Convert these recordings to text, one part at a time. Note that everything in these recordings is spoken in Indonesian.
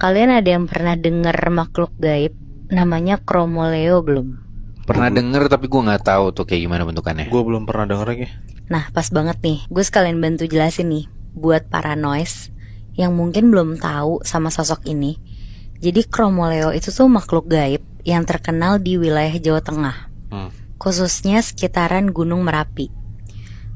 Kalian ada yang pernah denger makhluk gaib namanya Chromoleo belum? Pernah denger tapi gue nggak tahu tuh kayak gimana bentukannya. Gue belum pernah denger lagi. Nah, pas banget nih, gue sekalian bantu jelasin nih buat para noise yang mungkin belum tahu sama sosok ini. Jadi Chromoleo itu tuh makhluk gaib yang terkenal di wilayah Jawa Tengah, khususnya sekitaran Gunung Merapi.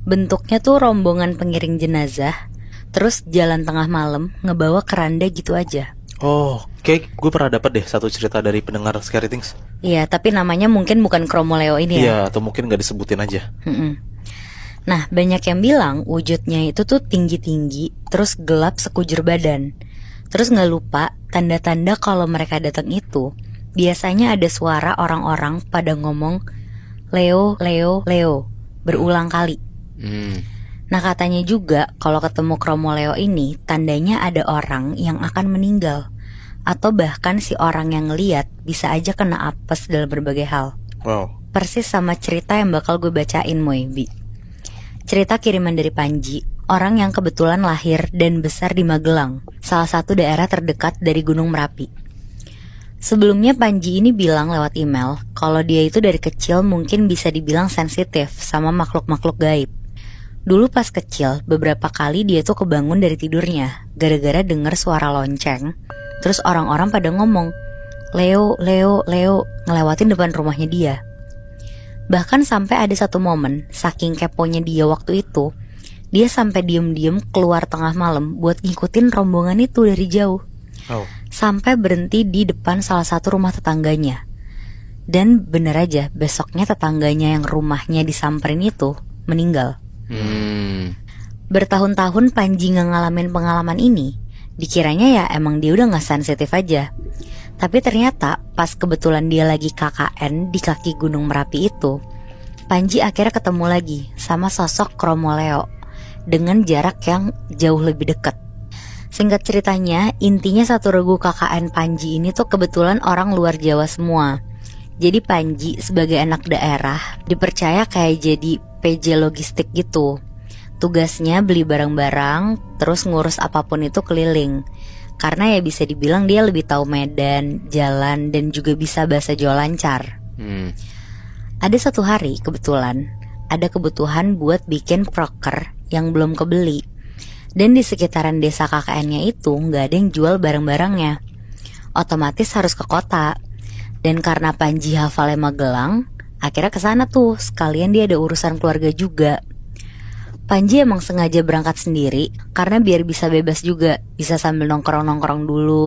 Bentuknya tuh rombongan pengiring jenazah, terus jalan tengah malam ngebawa keranda gitu aja. Oh, kayak gue pernah dapat deh satu cerita dari pendengar Scary Things. Iya, tapi namanya mungkin bukan Chromoleo ini ya. Iya, atau mungkin gak disebutin aja. Nah, banyak yang bilang wujudnya itu tuh tinggi-tinggi, terus gelap sekujur badan. Terus gak lupa, tanda-tanda kalau mereka datang itu biasanya ada suara orang-orang pada ngomong Leo, Leo, Leo berulang kali. Nah, katanya juga kalau ketemu Chromoleo ini tandanya ada orang yang akan meninggal, atau bahkan si orang yang ngeliat bisa aja kena apes dalam berbagai hal. Wow. Persis sama cerita yang bakal gue bacain, Moebi. Cerita kiriman dari Panji, orang yang kebetulan lahir dan besar di Magelang, salah satu daerah terdekat dari Gunung Merapi. Sebelumnya Panji ini bilang lewat email kalau dia itu dari kecil mungkin bisa dibilang sensitif sama makhluk-makhluk gaib. Dulu pas kecil, beberapa kali dia tuh kebangun dari tidurnya gara-gara denger suara lonceng. Terus orang-orang pada ngomong, Leo, Leo, Leo, ngelewatin depan rumahnya dia. Bahkan sampai ada satu momen, saking keponya dia waktu itu, dia sampai diem-diem keluar tengah malam buat ngikutin rombongan itu dari jauh. Sampai berhenti di depan salah satu rumah tetangganya. Dan bener aja, besoknya tetangganya yang rumahnya disamperin itu meninggal. Bertahun-tahun Panji ngalamin pengalaman ini, dikiranya ya emang dia udah gak sensitif aja. Tapi ternyata pas kebetulan dia lagi KKN di kaki Gunung Merapi itu, Panji akhirnya ketemu lagi sama sosok Chromoleo dengan jarak yang jauh lebih dekat. Singkat ceritanya, intinya satu regu KKN Panji ini tuh kebetulan orang luar Jawa semua. Jadi Panji sebagai anak daerah dipercaya kayak jadi PJ logistik gitu. Tugasnya beli barang-barang, terus ngurus apapun itu keliling. Karena ya bisa dibilang dia lebih tahu medan, jalan, dan juga bisa bahasa Jawa lancar. Ada satu hari kebetulan ada kebutuhan buat bikin proker yang belum kebeli. Dan di sekitaran desa KKN-nya itu gak ada yang jual barang-barangnya. Otomatis harus ke kota. Dan karena Panji hafalnya Magelang, akhirnya kesana tuh, sekalian dia ada urusan keluarga juga. Panji emang sengaja berangkat sendiri karena biar bisa bebas juga, bisa sambil nongkrong-nongkrong dulu,